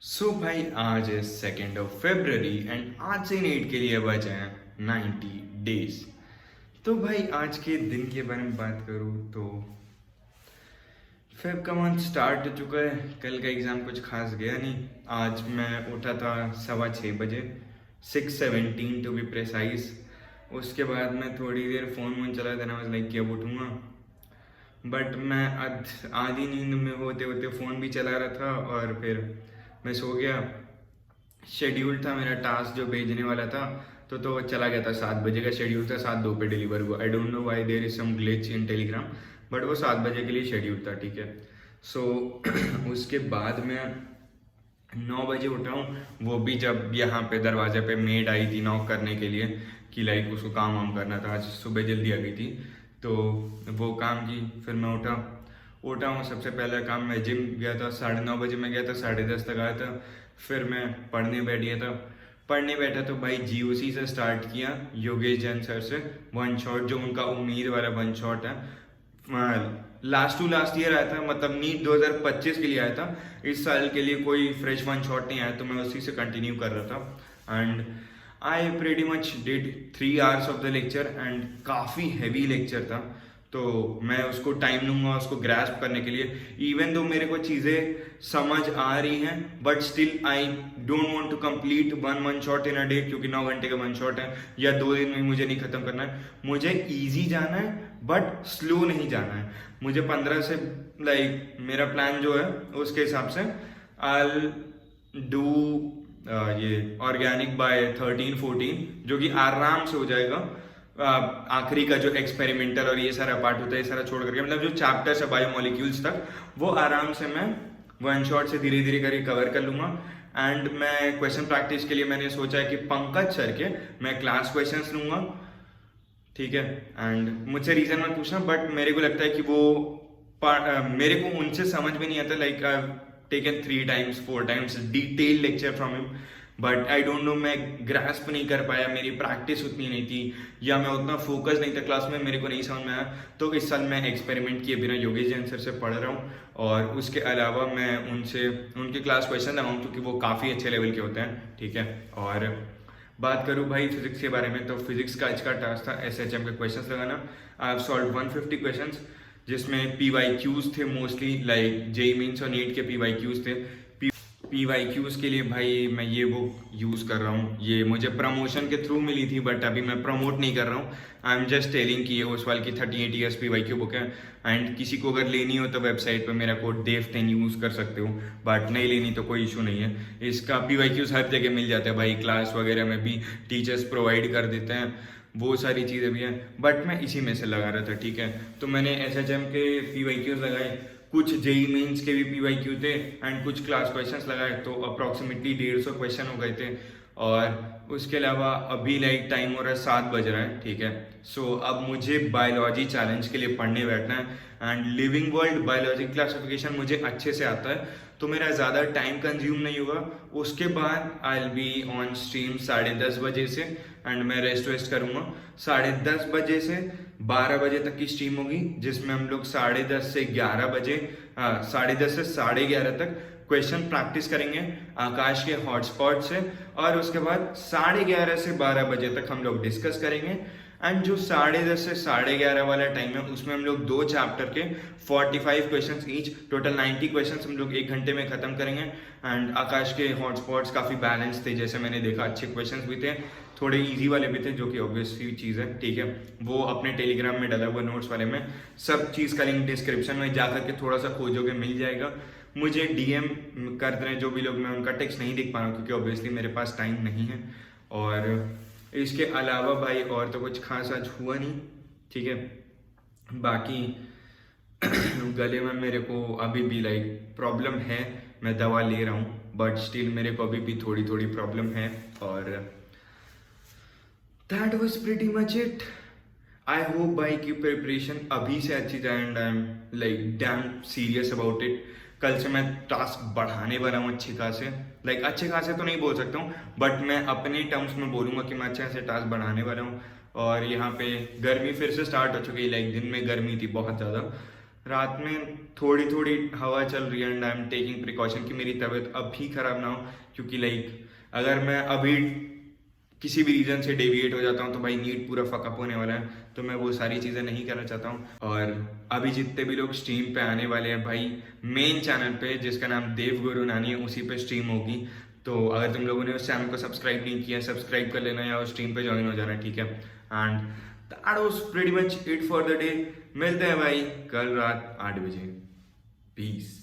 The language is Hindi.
भाई आज है 2 फरवरी एंड आज से नीट के लिए बचे हैं 90 डेज। तो भाई आज के दिन के बारे में बात करूँ तो फेब का मंथ स्टार्ट हो चुका है। कल का एग्ज़ाम कुछ खास गया नहीं। आज मैं उठा था 6:15 बजे, 6:17 टू बी प्रिसाइज। उसके बाद मैं थोड़ी देर फ़ोन वोन चला देना, वाज लाइक कि अब उठूँगा, बट मैं आधी नींद में होते होते फ़ोन भी चला रहा था और फिर मैं सो गया। शेड्यूल था मेरा टास्क जो भेजने वाला था, तो चला गया था। 7 बजे का शेड्यूल था, 7:02 पे डिलीवर हुआ। I don't know why there is some glitch in Telegram, but वो 7 बजे के लिए शेड्यूल था, ठीक है। सो उसके बाद मैं 9 बजे उठा हूँ, वो भी जब यहाँ पे दरवाजे पे मेड आई थी नॉक करने के लिए कि लाइक उसको काम वाम करना था। आज सुबह जल्दी आ गई थी तो वो काम की। फिर मैं उठा हूँ, सबसे पहला काम मैं जिम गया था। 9:30 बजे मैं गया था, 10:30 तक आया था। फिर मैं पढ़ने बैठा तो भाई जीओसी से स्टार्ट किया, योगेश जैन सर से वन शॉट, जो उनका उम्मीद वाला वन शॉट है। लास्ट टू लास्ट ईयर आया था, मतलब नीट 2025 के लिए आया था। इस साल के लिए कोई फ्रेश वन शॉट नहीं आया, तो मैं उसी से कंटिन्यू कर रहा था। And I pretty much did 3 hours of the lecture and काफ़ी हैवी लेक्चर था, तो मैं उसको टाइम लूंगा उसको ग्रैस्प करने के लिए। इवन दो मेरे को चीज़ें समझ आ रही हैं, but still I don't want to complete one shot in a day, क्योंकि 9 घंटे का वन शॉट है, या 2 दिन में मुझे नहीं खत्म करना है। मुझे इजी जाना है बट स्लो नहीं जाना है। मुझे 15 से लाइक मेरा प्लान जो है उसके हिसाब से आई डू ये ऑर्गेनिक बाय 13-14, जो कि आराम से हो जाएगा। आखिरी का जो एक्सपेरिमेंटल और ये सारा पार्ट होता है, ये सारा छोड़ करके, मतलब जो चैप्टर्स है बायोमोलिक्यूल्स तक, वो आराम से मैं वन शॉट से धीरे धीरे करके कवर कर लूंगा। एंड मैं क्वेश्चन प्रैक्टिस के लिए मैंने सोचा है कि पंकज सर के मैं क्लास क्वेश्चंस लूंगा, ठीक है। एंड मुझसे रीजन मत पूछना, बट मेरे को लगता है कि वो मेरे को उनसे समझ में नहीं आता। Like I taken 3 times 4 times detail lecture from him, but I don't no, मैं ग्रास्प नहीं कर पाया, मेरी प्रैक्टिस उतनी नहीं थी, या मैं उतना फोकस नहीं था क्लास में, मेरे को नहीं समझ में आया। तो इस साल मैं एक्सपेरिमेंट किए बिना योगेश जैन सर से पढ़ रहा हूँ, और उसके अलावा मैं उनके क्लास क्वेश्चन लगाऊँ, क्योंकि वो काफ़ी अच्छे लेवल के होते हैं, ठीक है। और बात करूँ भाई फिजिक्स के बारे में, तो फिजिक्स का आज का टास्क था SHM के क्वेश्चंस लगाना। आई हैव सॉल्व 150 क्वेश्चंस, जिसमें PYQs थे मोस्टली, लाइक जेई मीन्स और नीट के PYQs थे। PYQs के लिए भाई मैं ये बुक यूज़ कर रहा हूँ, ये मुझे प्रमोशन के थ्रू मिली थी, बट अभी मैं प्रमोट नहीं कर रहा हूँ। आई एम जस्ट टेलिंग कि ये ओसवाल की 38 ईयर्स PYQ बुक है। एंड किसी को अगर लेनी हो तो वेबसाइट पर मेरा कोड DEV10 यूज़ कर सकते हो, बट नहीं लेनी तो कोई इशू नहीं है। इसका PYQs हर जगह मिल जाता है भाई, क्लास वगैरह में भी टीचर्स प्रोवाइड कर देते हैं, वो सारी चीज़ें भी हैं। बट मैं इसी में से लगा रहा था, ठीक है। तो मैंने SHM के PYQs लगाए, कुछ जेई मेंस के भी PYQ थे, एंड कुछ क्लास क्वेश्चंस लगाए, तो अप्रॉक्सीमेटली 150 क्वेश्चन हो गए थे। और उसके अलावा अभी लाइक टाइम हो रहा है 7 बज रहा है, ठीक है। सो अब मुझे बायोलॉजी चैलेंज के लिए पढ़ने बैठना है, and living world biology classification मुझे अच्छे से आता है, तो मेरा ज़्यादा टाइम कंज्यूम नहीं होगा। उसके बाद I will be on stream 10:30 बजे से, एंड मैं रेस्ट करूँगा। 10:30 बजे से 12 बजे तक की स्ट्रीम होगी, जिसमें हम लोग 10:30 से 11 बजे 10:30 से 11:30 तक क्वेश्चन प्रैक्टिस करेंगे आकाश के हॉटस्पॉट से। और उसके बाद 11:30 से 12 बजे तक हम लोग डिस्कस करेंगे। एंड जो 10:30 से 11:30 वाला टाइम है, उसमें हम लोग 2 चैप्टर के 45 क्वेश्चंस ईच, टोटल 90 क्वेश्चंस हम लोग 1 घंटे में खत्म करेंगे। एंड आकाश के हॉटस्पॉट्स काफ़ी बैलेंस थे, जैसे मैंने देखा, अच्छे क्वेश्चंस भी थे, थोड़े इजी वाले भी थे, जो कि ऑब्वियसली चीज़ है, ठीक है। वो अपने टेलीग्राम में डाला हुआ नोट्स वाले में, सब चीज़ का लिंक डिस्क्रिप्शन में जा करके थोड़ा सा खोजोगे मिल जाएगा। मुझे DM कर दें जो भी लोग, मैं उनका टेक्स्ट नहीं देख पा रहा हूँ, क्योंकि ऑब्वियसली मेरे पास टाइम नहीं है। और इसके अलावा भाई और तो कुछ खास आज हुआ नहीं, ठीक है। बाकी गले में मेरे को अभी भी लाइक प्रॉब्लम है, मैं दवा ले रहा हूँ, बट स्टिल मेरे को अभी भी थोड़ी थोड़ी प्रॉब्लम है। और that was pretty much it. I hope भाई की प्रिपरेशन अभी से अच्छी जाए, and I am like damn serious about it. कल से मैं टास्क बढ़ाने वाला हूँ अच्छे खासे, लाइक अच्छे खासे तो नहीं बोल सकता हूँ, बट मैं अपने टर्म्स में बोलूँगा कि मैं अच्छे खासे टास्क बढ़ाने वाला हूँ। और यहाँ पे गर्मी फिर से स्टार्ट हो चुकी है, लाइक दिन में गर्मी थी बहुत ज़्यादा, रात में थोड़ी थोड़ी हवा चल रही है and I am taking precaution कि मेरी तबीयत अभी खराब ना हो, क्योंकि लाइक अगर मैं अभी किसी भी रीज़न से डेविएट हो जाता हूँ तो भाई नीट पूरा फकअप होने वाला है, तो मैं वो सारी चीज़ें नहीं करना चाहता हूँ। और अभी जितने भी लोग स्ट्रीम पे आने वाले हैं भाई, मेन चैनल पे जिसका नाम देव गुरु नानी है उसी पे स्ट्रीम होगी, तो अगर तुम लोगों ने उस चैनल को सब्सक्राइब नहीं किया सब्सक्राइब कर लेना या उस स्ट्रीम पे ज्वाइन हो जाना, ठीक है। And that was pretty much it for the day. मिलते हैं भाई कल रात 8 बजे। पीस।